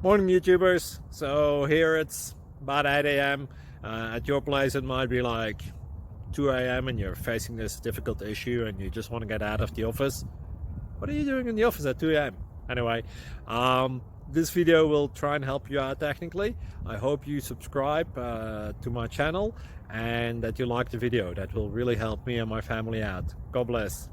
Morning YouTubers. So here it's about 8 a.m. At your place it might be like 2 a.m. and you're facing this difficult issue and you just want to get out of the office. What are you doing in the office at 2 a.m.? Anyway, this video will try and help you out technically. I hope you subscribe to my channel and that you like the video. That will really help me and my family out. God bless.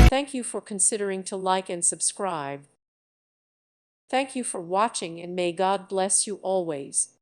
Thank you for considering to like and subscribe. Thank you for watching and may God bless you always.